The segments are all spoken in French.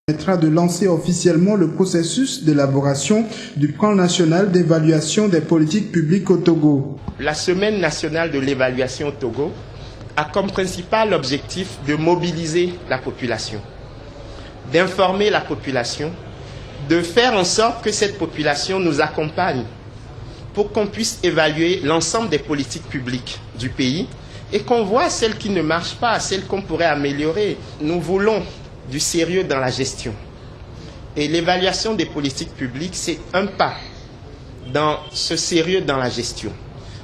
Permettra de lancer officiellement le processus d'élaboration du plan national d'évaluation des politiques publiques au Togo. La semaine nationale de l'évaluation au Togo a comme principal objectif de mobiliser la population, d'informer la population, de faire en sorte que cette population nous accompagne pour qu'on puisse évaluer l'ensemble des politiques publiques du pays et qu'on voit celles qui ne marchent pas, celles qu'on pourrait améliorer. Nous voulons du sérieux dans la gestion. Et l'évaluation des politiques publiques, c'est un pas dans ce sérieux dans la gestion.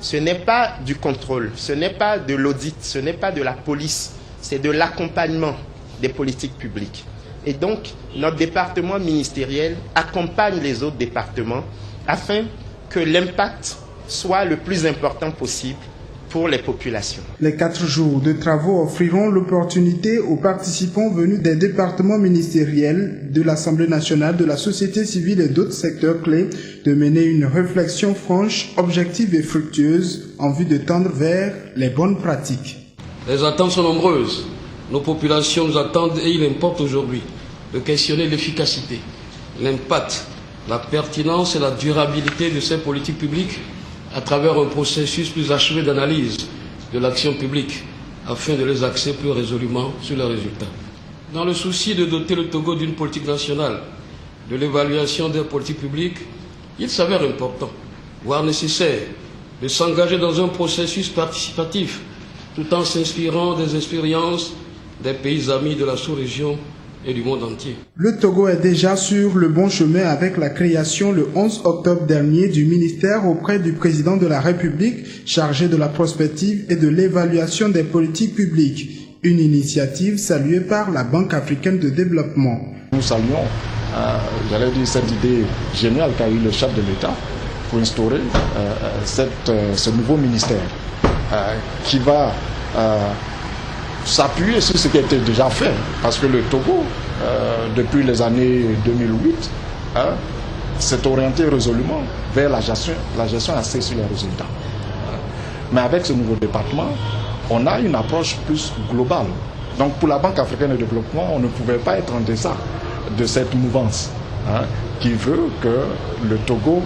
Ce n'est pas du contrôle, ce n'est pas de l'audit, ce n'est pas de la police, c'est de l'accompagnement des politiques publiques. Et donc, notre département ministériel accompagne les autres départements afin que l'impact soit le plus important possible pour les populations. Les 4 jours de travaux offriront l'opportunité aux participants venus des départements ministériels, de l'Assemblée nationale, de la société civile et d'autres secteurs clés de mener une réflexion franche, objective et fructueuse en vue de tendre vers les bonnes pratiques. Les attentes sont nombreuses. Nos populations nous attendent et il importe aujourd'hui de questionner l'efficacité, l'impact, la pertinence et la durabilité de ces politiques publiques à travers un processus plus achevé d'analyse de l'action publique afin de les axer plus résolument sur les résultats. Dans le souci de doter le Togo d'une politique nationale de l'évaluation des politiques publiques, il s'avère important, voire nécessaire, de s'engager dans un processus participatif tout en s'inspirant des expériences des pays amis de la sous-région et du monde entier. Le Togo est déjà sur le bon chemin avec la création le 11 octobre dernier du ministère auprès du président de la République chargé de la prospective et de l'évaluation des politiques publiques. Une initiative saluée par la Banque africaine de développement. Nous saluons, cette idée géniale qu'a eu le chef de l'État pour instaurer ce nouveau ministère qui va s'appuyer sur ce qui a été déjà fait, parce que le Togo, depuis les années 2008, s'est orienté résolument vers la gestion axée sur les résultats. Mais avec ce nouveau département, on a une approche plus globale. Donc pour la Banque africaine de développement, on ne pouvait pas être en deçà de cette mouvance qui veut que le Togo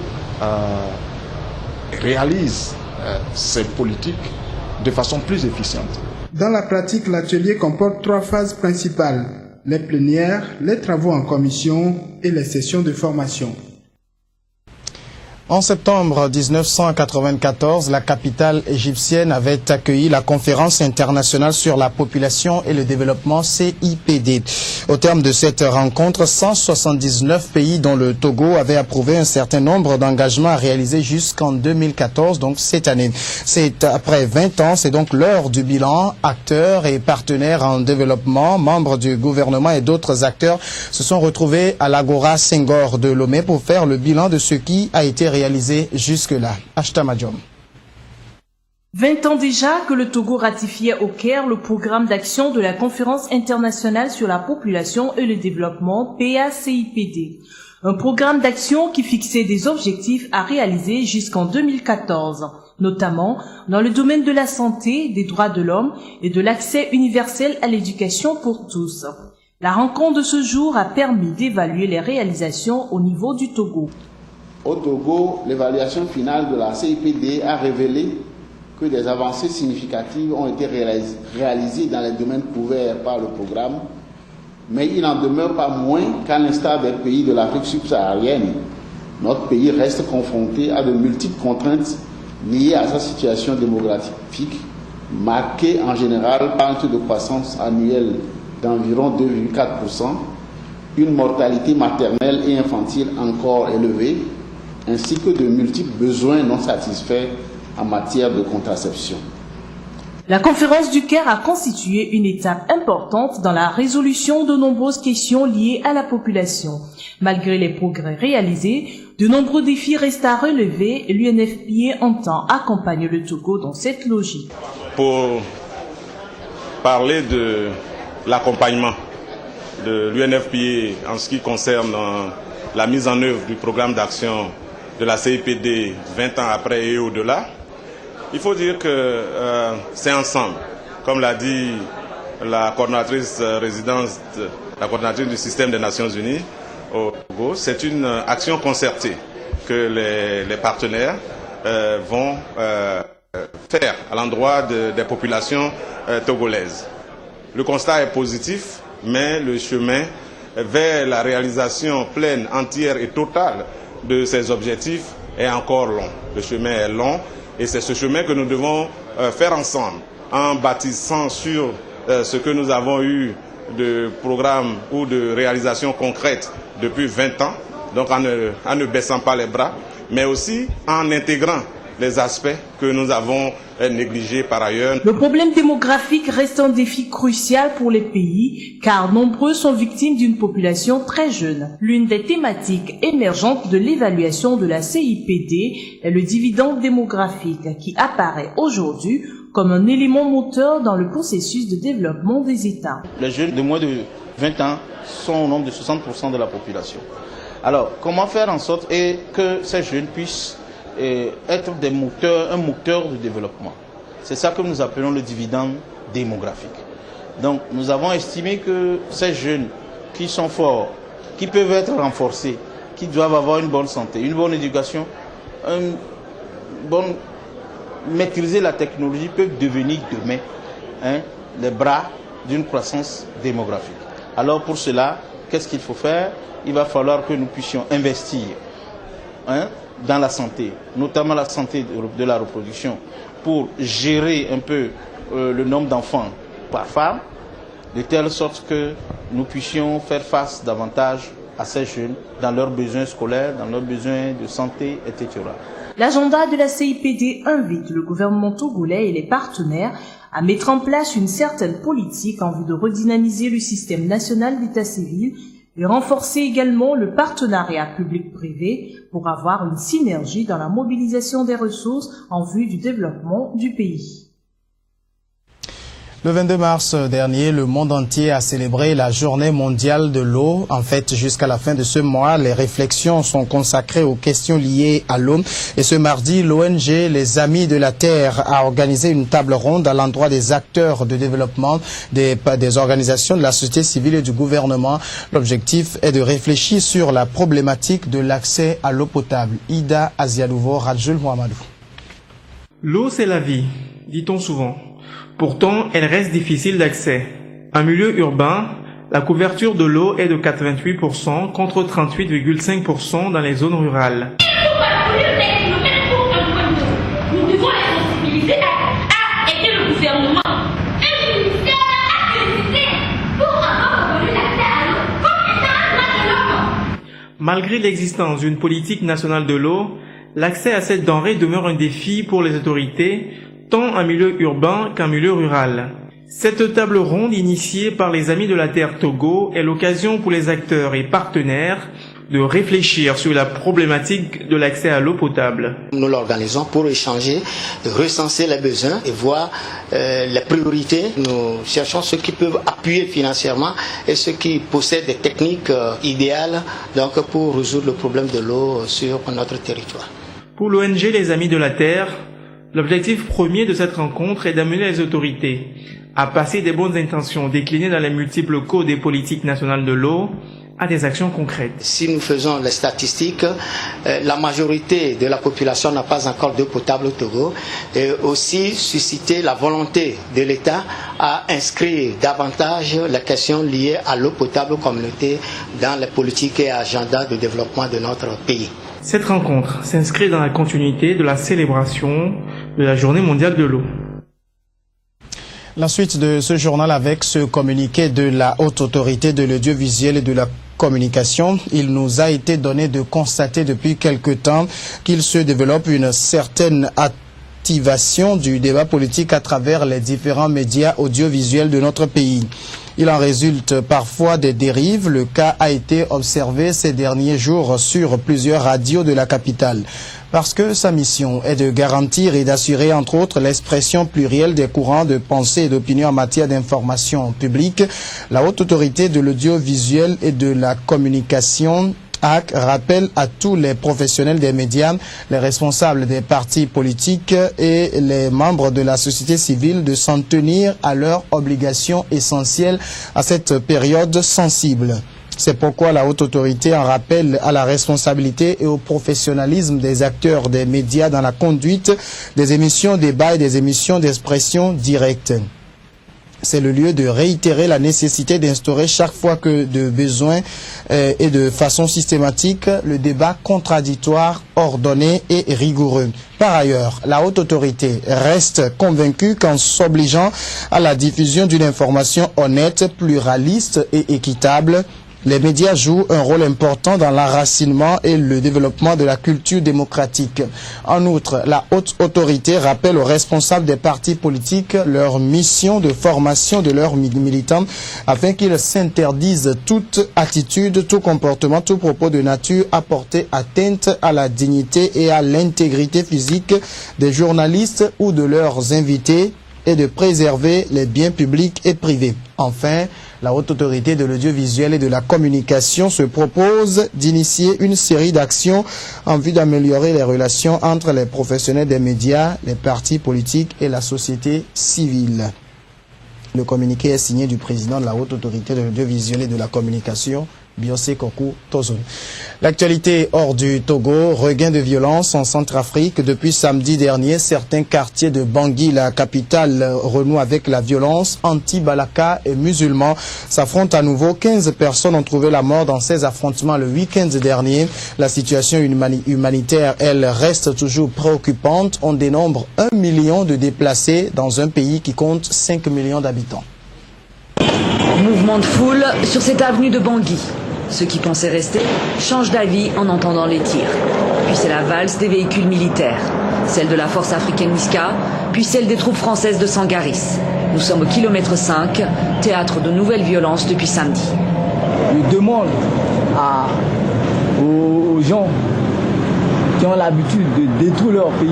réalise ses politiques de façon plus efficiente. Dans la pratique, l'atelier comporte 3 phases principales: les plénières, les travaux en commission et les sessions de formation. En septembre 1994, la capitale égyptienne avait accueilli la conférence internationale sur la population et le développement CIPD. Au terme de cette rencontre, 179 pays dont le Togo avait approuvé un certain nombre d'engagements à réaliser jusqu'en 2014, donc cette année. C'est après 20 ans, c'est donc l'heure du bilan. Acteurs et partenaires en développement, membres du gouvernement et d'autres acteurs se sont retrouvés à l'Agora Senghor de Lomé pour faire le bilan de ce qui a été réalisé jusque-là. Ashta Madjom. 20 ans déjà que le Togo ratifiait au Caire le programme d'action de la Conférence internationale sur la population et le développement, PACIPD. Un programme d'action qui fixait des objectifs à réaliser jusqu'en 2014, notamment dans le domaine de la santé, des droits de l'homme et de l'accès universel à l'éducation pour tous. La rencontre de ce jour a permis d'évaluer les réalisations au niveau du Togo. Au Togo, l'évaluation finale de la CIPD a révélé que des avancées significatives ont été réalisées dans les domaines couverts par le programme, mais il n'en demeure pas moins qu'à l'instar des pays de l'Afrique subsaharienne, notre pays reste confronté à de multiples contraintes liées à sa situation démographique, marquée en général par un taux de croissance annuel d'environ 2,4%, une mortalité maternelle et infantile encore élevée, ainsi que de multiples besoins non satisfaits en matière de contraception. La conférence du Caire a constitué une étape importante dans la résolution de nombreuses questions liées à la population. Malgré les progrès réalisés, de nombreux défis restent à relever et l'UNFPA entend accompagner le Togo dans cette logique. Pour parler de l'accompagnement de l'UNFPA en ce qui concerne la mise en œuvre du programme d'action de la CIPD 20 ans après et au-delà, il faut dire que c'est ensemble, comme l'a dit la coordonnatrice résidente la coordinatrice du système des Nations Unies au Togo. C'est une action concertée que les partenaires vont faire à l'endroit des populations togolaises. Le constat est positif, mais le chemin vers la réalisation pleine, entière et totale de ces objectifs est encore long. Le chemin est long et c'est ce chemin que nous devons faire ensemble en bâtissant sur ce que nous avons eu de programmes ou de réalisations concrètes depuis 20 ans, donc en ne baissant pas les bras, mais aussi en intégrant les aspects que nous avons négligés par ailleurs. Le problème démographique reste un défi crucial pour les pays, car nombreux sont victimes d'une population très jeune. L'une des thématiques émergentes de l'évaluation de la CIPD est le dividende démographique, qui apparaît aujourd'hui comme un élément moteur dans le processus de développement des États. Les jeunes de moins de 20 ans sont au nombre de 60% de la population. Alors, comment faire en sorte que ces jeunes puissent être un moteur de développement? C'est ça que nous appelons le dividende démographique. Donc, nous avons estimé que ces jeunes qui sont forts, qui peuvent être renforcés, qui doivent avoir une bonne santé, une bonne éducation, maîtriser la technologie, peuvent devenir demain les bras d'une croissance démographique. Alors pour cela, qu'est-ce qu'il faut faire? Il va falloir que nous puissions investir dans la santé, notamment la santé de la reproduction, pour gérer un peu le nombre d'enfants par femme, de telle sorte que nous puissions faire face davantage à ces jeunes dans leurs besoins scolaires, dans leurs besoins de santé, etc. L'agenda de la CIPD invite le gouvernement togolais et les partenaires à mettre en place une certaine politique en vue de redynamiser le système national d'état civil et renforcer également le partenariat public-privé pour avoir une synergie dans la mobilisation des ressources en vue du développement du pays. Le 22 mars dernier, le monde entier a célébré la journée mondiale de l'eau. En fait, jusqu'à la fin de ce mois, les réflexions sont consacrées aux questions liées à l'eau. Et ce mardi, l'ONG Les Amis de la Terre a organisé une table ronde à l'endroit des acteurs de développement, des organisations de la société civile et du gouvernement. L'objectif est de réfléchir sur la problématique de l'accès à l'eau potable. Ida Azialouvo, Radjoul Mohamadou. L'eau, c'est la vie, dit-on souvent. Pourtant, elle reste difficile d'accès. En milieu urbain, la couverture de l'eau est de 88% contre 38,5% dans les zones rurales. Nous devons les sensibiliser à aider le gouvernement et le ministère à activité pour avoir reconnu l'accès à l'eau comme étant un droit de l'homme. Malgré l'existence d'une politique nationale de l'eau, l'accès à cette denrée demeure un défi pour les autorités, tant en milieu urbain qu'en milieu rural. Cette table ronde initiée par les Amis de la Terre Togo est l'occasion pour les acteurs et partenaires de réfléchir sur la problématique de l'accès à l'eau potable. Nous l'organisons pour échanger, recenser les besoins et voir les priorités. Nous cherchons ceux qui peuvent appuyer financièrement et ceux qui possèdent des techniques idéales donc, pour résoudre le problème de l'eau sur notre territoire. Pour l'ONG Les Amis de la Terre, l'objectif premier de cette rencontre est d'amener les autorités à passer des bonnes intentions déclinées dans les multiples codes et politiques nationales de l'eau à des actions concrètes. Si nous faisons les statistiques, la majorité de la population n'a pas encore d'eau potable au Togo et aussi susciter la volonté de l'État à inscrire davantage les questions liées à l'eau potable communautaire dans les politiques et agendas de développement de notre pays. Cette rencontre s'inscrit dans la continuité de la célébration de la Journée mondiale de l'eau. La suite de ce journal avec ce communiqué de la Haute Autorité de l'audiovisuel et de la communication. Il nous a été donné de constater depuis quelque temps qu'il se développe une certaine activation du débat politique à travers les différents médias audiovisuels de notre pays. Il en résulte parfois des dérives. Le cas a été observé ces derniers jours sur plusieurs radios de la capitale. Parce que sa mission est de garantir et d'assurer entre autres l'expression plurielle des courants de pensée et d'opinion en matière d'information publique, la Haute Autorité de l'audiovisuel et de la communication ACT rappelle à tous les professionnels des médias, les responsables des partis politiques et les membres de la société civile de s'en tenir à leurs obligations essentielles à cette période sensible. C'est pourquoi la haute autorité en rappelle à la responsabilité et au professionnalisme des acteurs des médias dans la conduite des émissions débats et des émissions d'expression directe. C'est le lieu de réitérer la nécessité d'instaurer chaque fois que de besoin et de façon systématique le débat contradictoire, ordonné et rigoureux. Par ailleurs, la haute autorité reste convaincue qu'en s'obligeant à la diffusion d'une information honnête, pluraliste et équitable, les médias jouent un rôle important dans l'enracinement et le développement de la culture démocratique. En outre, la haute autorité rappelle aux responsables des partis politiques leur mission de formation de leurs militants afin qu'ils s'interdisent toute attitude, tout comportement, tout propos de nature à porter atteinte à la dignité et à l'intégrité physique des journalistes ou de leurs invités et de préserver les biens publics et privés. Enfin, la haute autorité de l'audiovisuel et de la communication se propose d'initier une série d'actions en vue d'améliorer les relations entre les professionnels des médias, les partis politiques et la société civile. Le communiqué est signé du président de la haute autorité de l'audiovisuel et de la communication, Biosé Kokou Tozun. L'actualité hors du Togo, regain de violence en Centrafrique. Depuis samedi dernier, certains quartiers de Bangui, la capitale, renouent avec la violence. Anti-Balaka et musulmans s'affrontent à nouveau. 15 personnes ont trouvé la mort dans ces affrontements le week-end dernier. La situation humanitaire, elle, reste toujours préoccupante. On dénombre 1 million de déplacés dans un pays qui compte 5 millions d'habitants. Mouvement de foule sur cette avenue de Bangui. Ceux qui pensaient rester changent d'avis en entendant les tirs. Puis c'est la valse des véhicules militaires. Celle de la force africaine MISCA, puis celle des troupes françaises de Sangaris. Nous sommes au kilomètre 5, théâtre de nouvelles violences depuis samedi. Je demande aux gens qui ont l'habitude de détruire leur pays,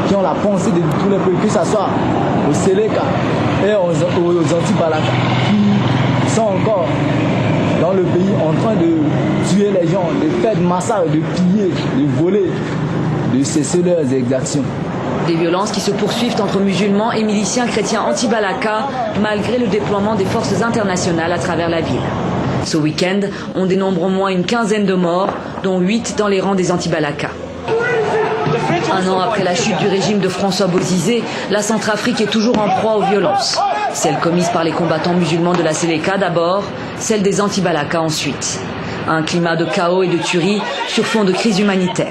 qui ont la pensée de détruire leur pays, que ce soit au Séléka et aux Anti-Balaka, qui sont encore dans le pays en train de tuer les gens, de faire des massacres, de piller, de voler, de cesser leurs exactions. Des violences qui se poursuivent entre musulmans et miliciens chrétiens anti-Balaka, malgré le déploiement des forces internationales à travers la ville. Ce week-end, on dénombre au moins une quinzaine de morts, dont 8 dans les rangs des anti-Balaka. Un an après la chute du régime de François Bozizé, la Centrafrique est toujours en proie aux violences. Celles commises par les combattants musulmans de la Séléka d'abord, celles des anti-Balaka ensuite. Un climat de chaos et de tuerie sur fond de crise humanitaire.